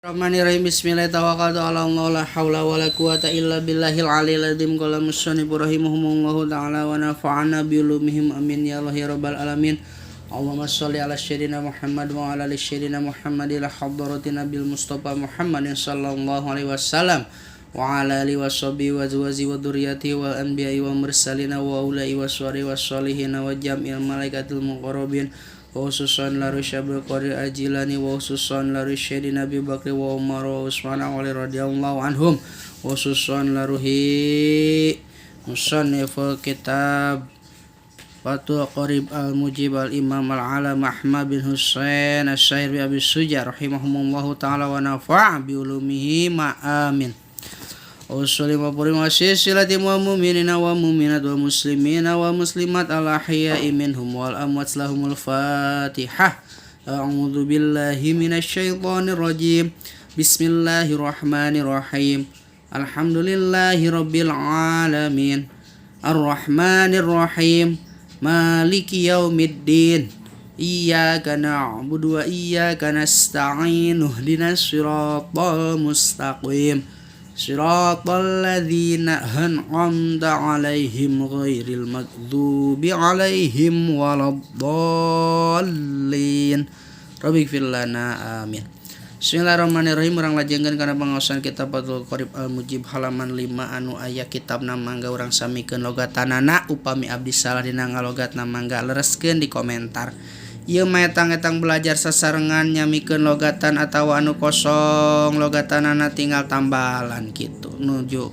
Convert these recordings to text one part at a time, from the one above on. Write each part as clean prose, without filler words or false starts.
Bismillahirrahmanirrahim. Bismillah tawakkaltu ala Allah la haula wala quwata illa billahil aliyil azim. Qala musannifur rahimahumullahu ta'ala wa nafa'ana bi ulumihim amin ya Allah ya rabbal alamin. Allahumma shalli ala sayyidina Muhammad wa ala ali sayyidina Muhammad ila hadratin nabil mustafa Muhammadin sallallahu alaihi wasallam wa ala alihi washabihi wa azwaji wa dzurriyyatihi wal anbiya'i wa mursalina wa ulai waswari wassalihin wa jam'il malaikatil muqarrabin wa khususan laru syabul qadir ajilani wa khususan laru syedina Abi Bakri wa Umar wa Utsman wa Ali radhiyallahu anhum wa khususan laruhi musanniful kitab Fatul Qarib al-Mujib al-Imam al-Alam Ahmad bin Husain as-Syair bi Abi Suja rahimahumullahu ta'ala wa nafa'a bi ulumihi amin. Usul wa silati wa mu'minina wa mu'minat wa muslimina wa muslimat ala ahya'i minhum wal amwat lahumul fatihah. A'udzu billahi minasy syaithanir rajim. Bismillahirrahmanirrahim. Alhamdulillahi rabbil alamin. Arrahmanir rahim. Maliki yaumiddin. Iyyaka na'budu wa iyyaka nasta'in. Ihdinas siratal mustaqim. Siratal ladzina an'amta 'alaihim ghairil maghdubi 'alaihim waladdallin. Rabbighfir lana amin. Bismillahirrahmanirrahim. Urang lajengkeun kana pangaosan kitab Fathul Qarib al-Mujib halaman 5 anu aya kitabna mangga urang samikeun logatanana upami abdi salah dina ngalogatna mangga lereskeun di komentar. Ieu mah etang belajar sasarengan nyamikeun logatan atawa anu kosong logatanana tinggal tambalan kitu nuju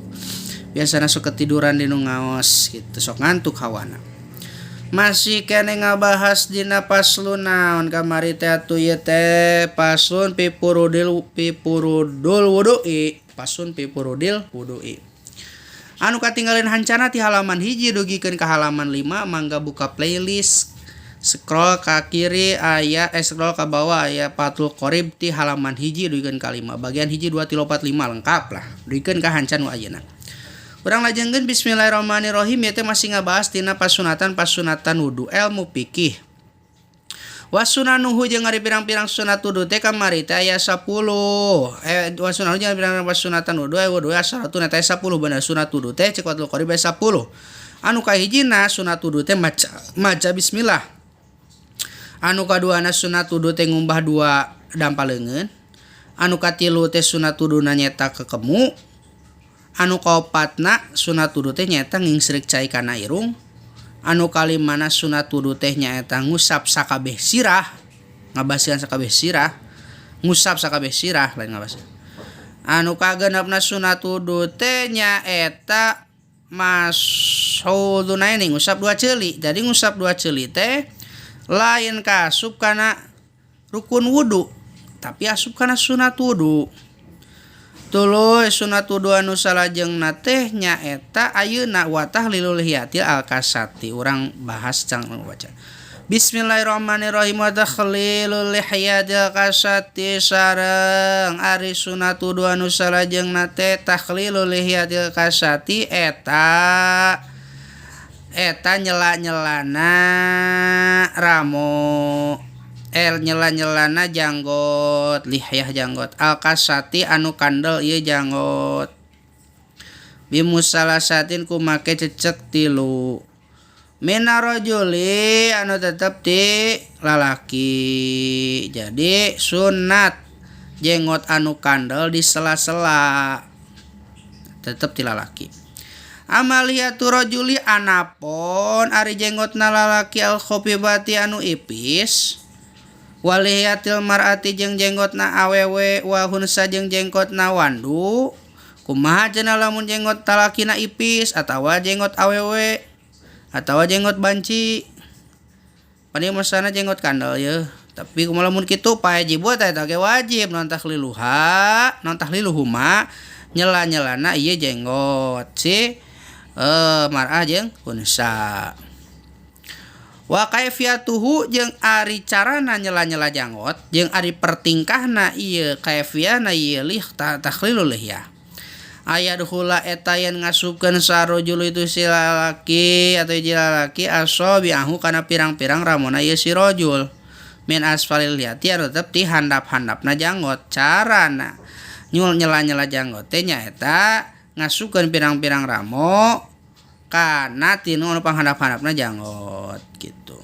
biasana sok ketiduran di nu ngaos kitu sok ngantuk hawana. Masih kene ngabahas dina paslun naon kamari teh atuh ieu teh paslun pipurudul wudu'i paslun pipurudil wudu'i anu katinggalin hancana ti halaman 1 dugikeun ka halaman 5 mangga buka playlist scroll ka kiri scroll ka bawah aya Fathul Qarib ti halaman 1 dugikeun ka 5 bagian 1 2 3 4 5 lengkap lah dugikeun ka hancan nu ayeuna. Urang lajengkeun bismillahirrahmanirrahim ieu teh masih ngabahas tina pasunatan wudu ilmu fikih. Wasunanuhu jeung ari pirang-pirang sunat wudu teh kamari teh aya 10. Wasunanuhu jeung ari pirang-pirang pasunatan wudu asyaratuna teh 10 bener sunat wudu teh cek Fathul Qarib 10. Anu kahijina sunat wudu teh maca bismillah. Anu kaduana sunat wudu teh ngumbah 2 dampaleungeun. Anu katilu teh sunat wuduna nyeta kekemu. Anu kaopatna sunat wudu teh nyaeta ngingsreuk cai kana irung. Anu kalimana sunat wudu teh nyaeta ngusap sakabeh sirah. Ngabaskeun sakabeh sirah. Ngusap sakabeh sirah lain ngabaskeun. Anu kagenepna sunat wudu teh nyaeta masuduna ini ngusap 2 ceuli. Jadi ngusap 2 ceuli teh lain kaasup kana rukun wudu, tapi asup kana sunat wudu. Tuluy sunat wudu anu salajengna teh nyaeta ayeuna wa tahlilul lihiyatil al-kasati. Urang bahas cang baca. Bismillahirrahmanirrahim wa tahlilul lihiyatil kasati sareng ari sunat wudu anu salajengna teh tahlilul lihiyatil kasati eta nyela-nyelana ramo nyela-nyelana janggot lihyah janggot al-kasati anu kandel ieu janggot bimusalasatin ku make cecek 3 minarajuli anu tetep ti lalaki. Jadi sunat jenggot anu kandel di sela-sela tetep ti lalaki. Amaliyatu rajuli anapon ari jenggotna lalaki al khofifati anu ipis waliyatil mar'ati jeung jenggotna awewe wa hunsa jeung jenggotna wandu. Kumaha cenah lamun jenggot talakina ipis atawa jenggot awewe atawa jenggot banci padi masana jenggot kandel ye. Tapi kumaha lamun kitu pajib eta ge wajib non tahliluhuma nyela-nyelana ieu jenggot si mar'ah jeung hunsa. Wa kaifiyatuhu jeung ari carana nyela-nyela janggot jeung ari pertingkahna ieu kaifiyana ieu lih takhlilul lihyah. Aya duhula eta yen ngasupkeun sarojul itu si lalaki atau lalaki asobiahu kana pirang-pirang ramona ieu si rojul. min asfalil lihati tetep ti handap-handapna janggot. Carana nyul nyela-nyela janggot teh nyaeta ngasukeun pirang-pirang ramo kana tinu anu panghandap-handapna janggot gitu.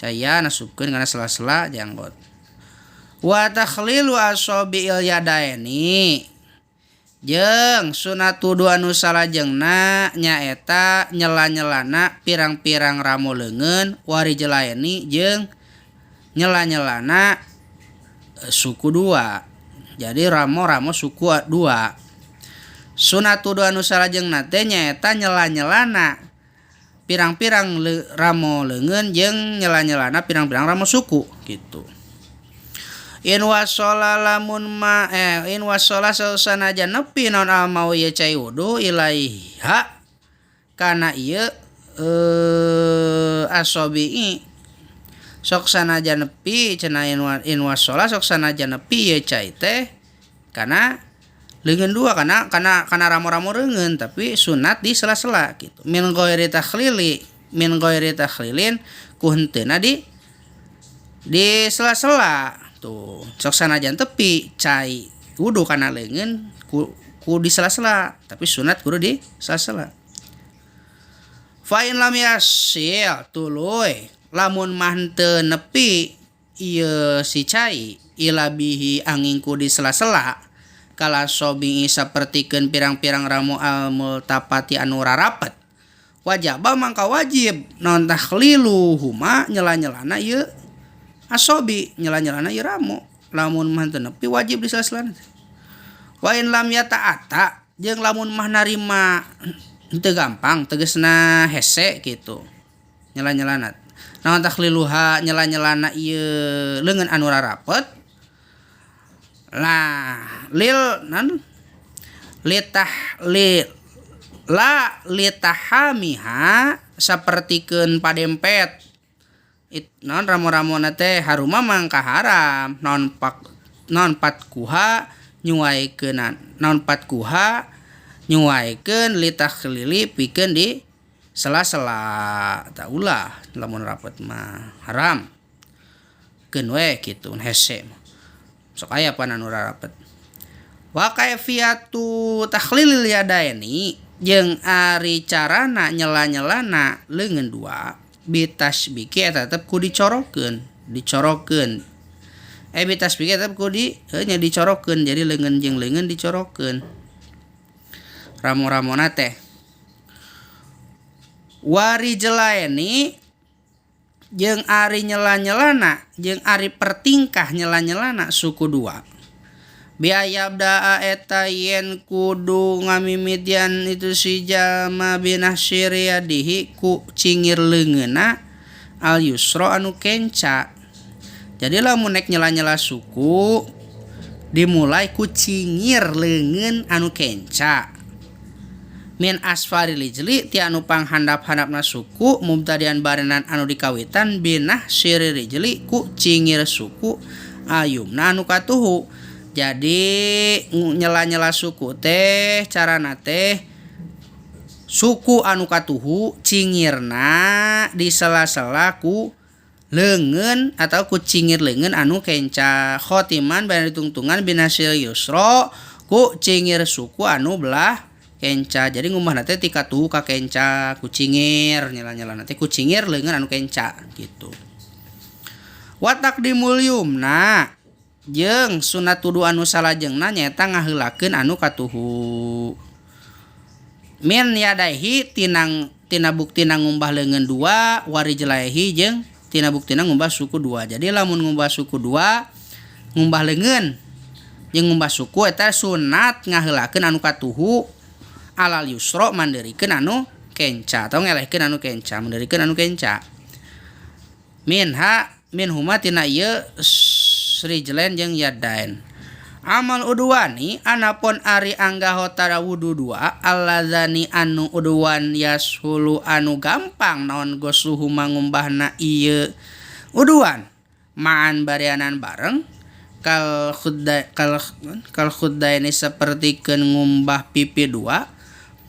Caya nasupkeun kana sela-sela janggot. Wa takhlilu asabiil yadaini jeung sunatu dua anu salajengna nyaeta nyela-nyelana pirang-pirang ramo leungeun wari jelaeni jeung nyela-nyelana suku dua. Jadi ramo suku dua. Sunatu dua anu salajengna teh nyaeta nyela-nyelana pirang-pirang ramo leungeun jeung nyela-nyelana pirang-pirang ramo suku gitu. In wasola lamun ma in wasola sanajan nepi naon al mau ye cai wudu ilaiha kana ieu asobi sok sanajan nepi cenah in wasola sok sanajan nepi ye cai teh kana leungeun dua kana ramo-ramo leungeun tapi sunat di sela-sela gitu. Min ghairi takhlilin ku henteuna di sela-sela tuh sok sanajan tepi cai wudu kana leungeun ku di sela-sela tapi sunat kudu di sela-sela. Fa in lam yasil tuluy lamun mah teu nepi ieu si cai ila bihi angin ku di sela-sela kala sobi sapertikeun pirang-pirang ramu al multapati anu rarapet wajaba mangka wajib naon takhlilu huma nyela-nyelana ieu asobi nyela-nyelana ieu ramu lamun mah teu nepi wajib di sela-selana. Wa in lam yata'ata jeung lamun mah narima teu gampang tegasna hese kitu nyela-nyelana naon takhliluha nyela-nyelana ieu leungeun anu rarapet litahamiha sapertikeun padempet non ramo-ramona teh haruma mangka haram non patkuha nyuaikeun litakhlili pikeun di sela-sela taulah lamun rapet mah haram keun we kitu hese sok aya pan anu rapet. Wa kaifiyatu takhlilil yadaini jeung ari carana nyela-nyelana leungeun dua bitasbiki eta tetep ku dicorokeun bitasbiki tetep ku dicorokeun jadi leungeun jeung leungeun dicorokeun ramo-ramona teh. Wari jelaeni jeung ari nyela-nyelana jeung ari pertingkah nyela-nyelana suku dua biayabda eta yen kudu ngamimitian itu si jalma binasyriyadihi ku cingir leungeunna al yusra anu kenca. Jadi lamun nek nyela-nyela suku dimulai ku cingir leungeun anu kenca. Min asfari rijli ti anu panghandap-handapna suku mubtadian barenan anu dikawitan binah siri rijli ku cingir suku ayumna anu katuhu. Jadi nyela-nyela suku teh carana teh suku anu katuhu cingirna di sela-sela ku leungeun atau ku cingir leungeun anu kenca khotiman bae ditungtungan binasil yusra ku cingir suku anu belah kenca. Jadi ngumahna teh ti katuhu ka kenca ku cingir nyela-nyelana teh ku cingir leungeun anu kenca gitu. Wa taqdimul yumna jeung sunat tudu anu salajengna nyaeta ngaheulakeun anu katuhu min yadaihi tina buktina ngumbah leungeun dua wari jelaihi jeung tina buktina ngumbah suku dua. Jadi lamun ngumbah suku dua ngumbah leungeun jeung ngumbah suku eta sunat ngaheulakeun anu katuhu alal yusra mandeurikeun anu kenca atau ngelehkeun anu kenca mandeurikeun anu kenca min huma tina ieu rijlen jeung yadain. Amal udwani anapun ari anggahota wudu dua alladzani anu udwan yashulu anu gampang naon gosuhu mangumbahna ieu udwan ma'an barianan bareng kal khuddaini sapertikeun ngumbah pipi dua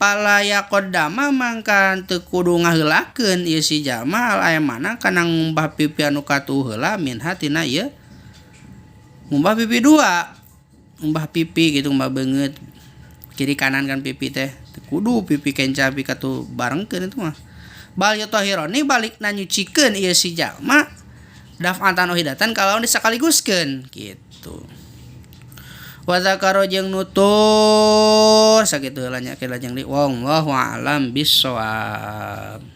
palaya kodama mangkan teu kudu ngaheulakeun ieu si jalma aya mana kana ngumbah pipi anu katuh heula min hatina ieu ngumbah pipi dua, ngumbah pipi gitu, ngumbah beungeut kiri kanan kan pipi teh teu kudu pipi kenca pipi katuh barengkeun itu mah. Bal yutahironi balikna nyucikeun ieu si jalma daf'atan wahidatan kalau disakaliguskeun gitu. Wa zakaro jeung nutur sakitu heula nya ke lajeng di wallahu a'lam bissawab.